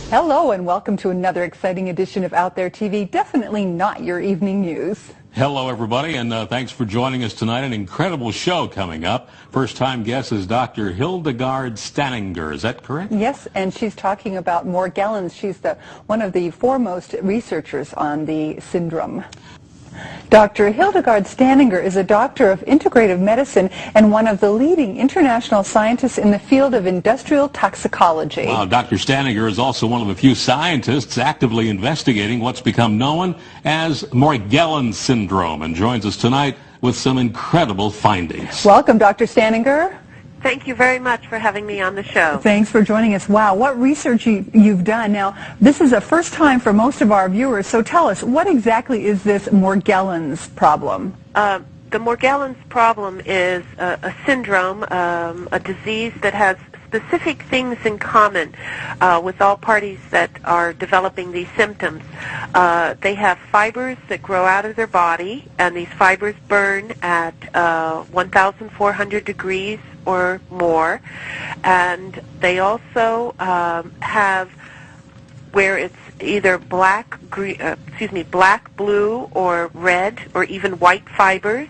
Hello and welcome to another exciting edition of Out There TV. Definitely not your evening news. Hello, everybody, and thanks for joining us tonight. An incredible show coming up. First-time guest is Dr. Hildegarde Staninger. Is that correct? Yes, and she's talking about Morgellons. She's one of the foremost researchers on the syndrome. Dr. Hildegarde Staninger is a doctor of integrative medicine and one of the leading international scientists in the field of industrial toxicology. Wow, Dr. Staninger is also one of the few scientists actively investigating what's become known as Morgellons syndrome and joins us tonight with some incredible findings. Welcome, Dr. Staninger. Thank you very much for having me on the show. Thanks for joining us. Wow, what research you've done. Now, this is a first time for most of our viewers, so tell us, what exactly is this Morgellons problem? The Morgellons problem is a syndrome, a disease that has specific things in common with all parties that are developing these symptoms. They have fibers that grow out of their body, and these fibers burn at 1,400 degrees or more, and they also have where it's either black, blue, or red, or even white fibers.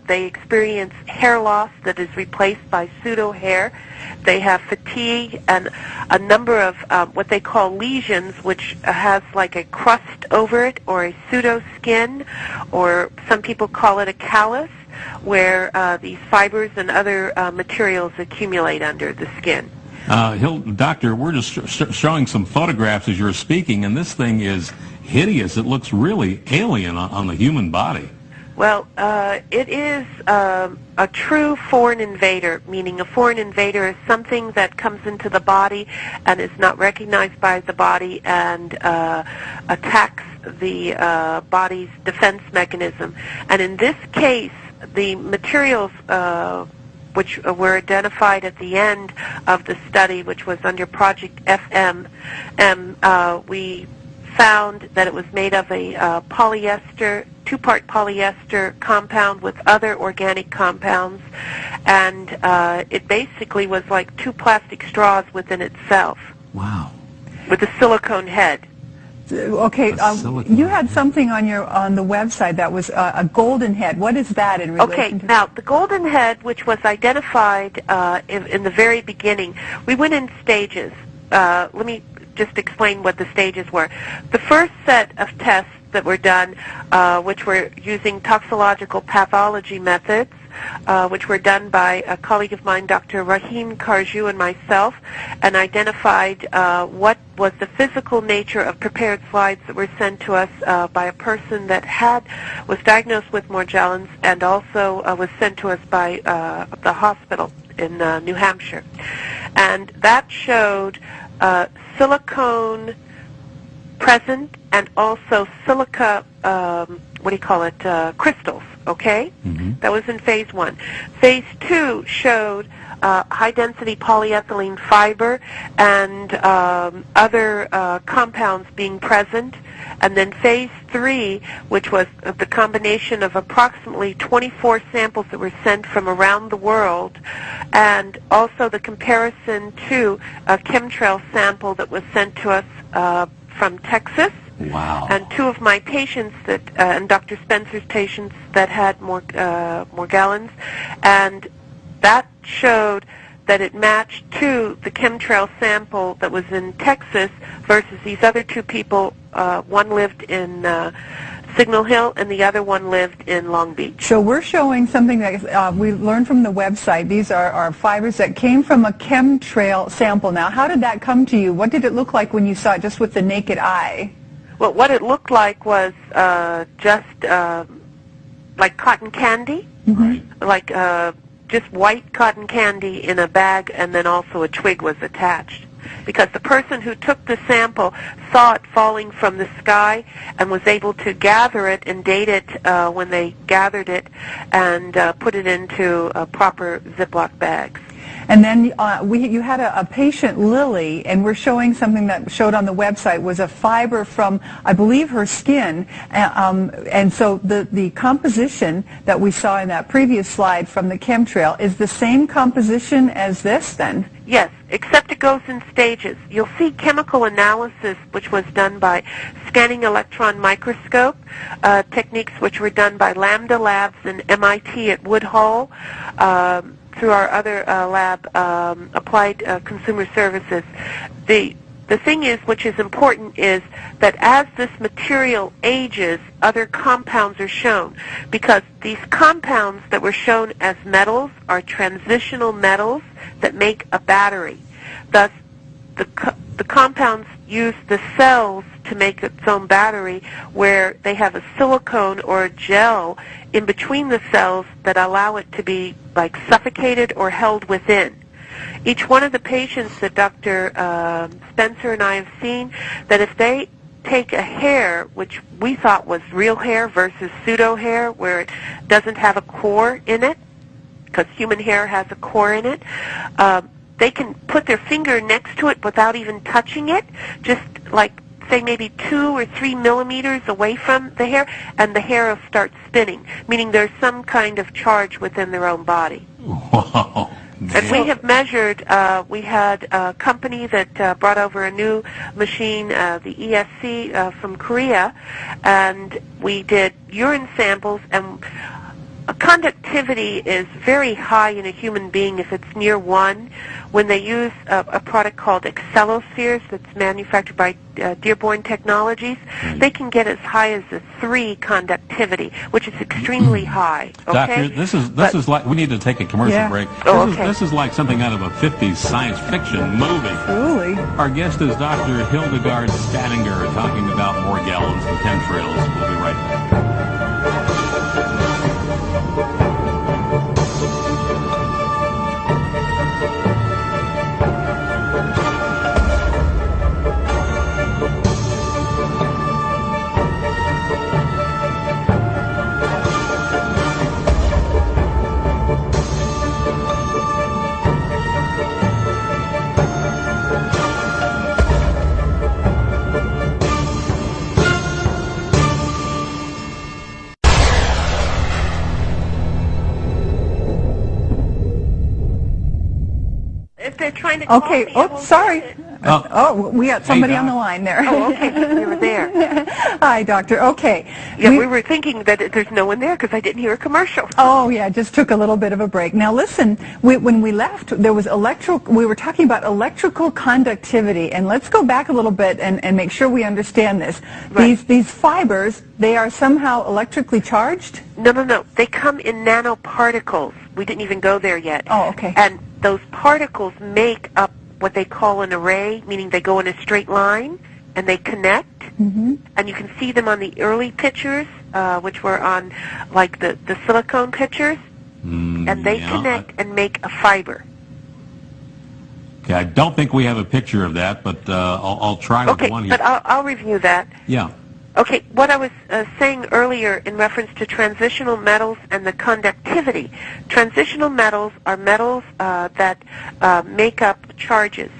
They experience hair loss that is replaced by pseudo hair. They have fatigue and a number of what they call lesions, which has like a crust over it or a pseudo skin, or some people call it a callus, where these fibers and other materials accumulate under the skin. Doctor, we're just showing some photographs as you're speaking, and this thing is hideous. It looks really alien on the human body. Well, it is a true foreign invader, meaning a foreign invader is something that comes into the body and is not recognized by the body and attacks the body's defense mechanism. And in this case, the materials which were identified at the end of the study, which was under Project FM, we found that it was made of a polyester, two-part polyester compound with other organic compounds, and it basically was like two plastic straws within itself. Wow. With a silicone head. Okay, you had something on the website that was a golden head. What is that in relation to? Now, the golden head, which was identified in the very beginning, we went in stages. Let me just explain what the stages were. The first set of tests that were done, which were using toxicological pathology methods, which were done by a colleague of mine, Dr. Rahim Karju, and myself, and identified what was the physical nature of prepared slides that were sent to us by a person that was diagnosed with Morgellons and also was sent to us by the hospital in New Hampshire. And that showed silicone present and also silica, crystals, okay? Mm-hmm. That was in phase 1. Phase 2 showed high-density polyethylene fiber and other compounds being present. And then phase 3, which was the combination of approximately 24 samples that were sent from around the world, and also the comparison to a chemtrail sample that was sent to us from Texas. Wow. And two of my patients and Dr. Spencer's patients that had Morgellons, and that showed that it matched to the chemtrail sample that was in Texas versus these other two people. One lived in Signal Hill and the other one lived in Long Beach. So we're showing something that we learned from the website. These are fibers that came from a chemtrail sample. Now, how did that come to you? What did it look like when you saw it just with the naked eye? Well, what it looked like was just like cotton candy, mm-hmm. like just white cotton candy in a bag, and then also a twig was attached. Because the person who took the sample saw it falling from the sky and was able to gather it and date it when they gathered it and put it into proper Ziploc bags. And then you had a patient, Lily, and we're showing something that showed on the website was a fiber from, I believe, her skin. And so the composition that we saw in that previous slide from the chemtrail is the same composition as this then? Yes, except it goes in stages. You'll see chemical analysis, which was done by scanning electron microscope techniques, which were done by Lambda Labs and MIT at Woodhull, through our other lab, Applied Consumer Services. The thing is, which is important, is that as this material ages, other compounds are shown, because these compounds that were shown as metals are transitional metals that make a battery. Thus, the compounds use the cells to make its own battery, where they have a silicone or a gel in between the cells that allow it to be like suffocated or held within. Each one of the patients that Dr. Spencer and I have seen, that if they take a hair, which we thought was real hair versus pseudo hair, where it doesn't have a core in it, because human hair has a core in it, they can put their finger next to it without even touching it, just like, say, maybe 2 or 3 millimeters away from the hair, and the hair will start spinning, meaning there's some kind of charge within their own body. Wow. And we have measured, we had a company that brought over a new machine, the ESC from Korea, and we did urine samples, and conductivity is very high in a human being if it's near 1. When they use a product called Excelospheres that's manufactured by Dearborn Technologies, they can get as high as a 3 conductivity, which is extremely high. Okay? Doctor, this is like, we need to take a commercial break. This is like something out of a 50s science fiction movie. Truly. Our guest is Dr. Hildegarde Staninger, talking about Morgellons and chemtrails. We'll be right back. Trying to call Okay. me. Oh, sorry. We got somebody on the line there. Oh, okay. They were there. Hi, Doctor. Okay. Yeah, we were thinking that there's no one there because I didn't hear a commercial. Oh, yeah, just took a little bit of a break. Now, listen, when we left, there was we were talking about electrical conductivity, and let's go back a little bit and make sure we understand this. Right. These fibers, they are somehow electrically charged? No. They come in nanoparticles. We didn't even go there yet. Oh, okay. And those particles make up what they call an array, meaning they go in a straight line and they connect. Mm-hmm. And you can see them on the early pictures, which were on like the silicone pictures, and they connect and make a fiber. Okay, I don't think we have a picture of that, but I'll try with the one here. But I'll review that. Yeah. Okay, what I was saying earlier in reference to transitional metals and the conductivity. Transitional metals are metals that make up charges,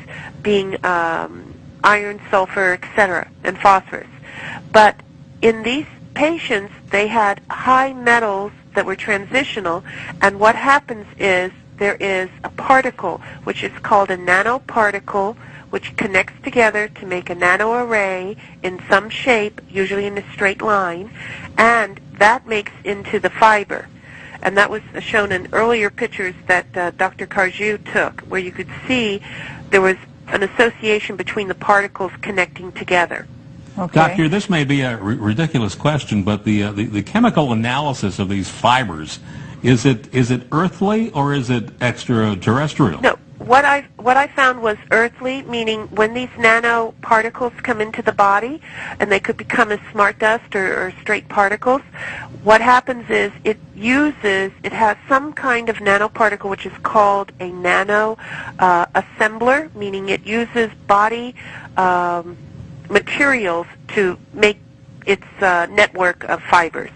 being iron, sulfur, etc., and phosphorus. But in these patients, they had high metals that were transitional, and what happens is there is a particle, which is called a nanoparticle, which connects together to make a nanoarray in some shape, usually in a straight line, and that makes into the fiber. And that was shown in earlier pictures that Dr. Carjou took, where you could see there was an association between the particles connecting together. Okay. Doctor, this may be a ridiculous question, but the chemical analysis of these fibers, is it earthly or is it extraterrestrial? No. What I found was earthly, meaning when these nanoparticles come into the body, and they could become as smart dust or straight particles, what happens is it has some kind of nanoparticle which is called a nano assembler, meaning it uses body materials to make its network of fibers.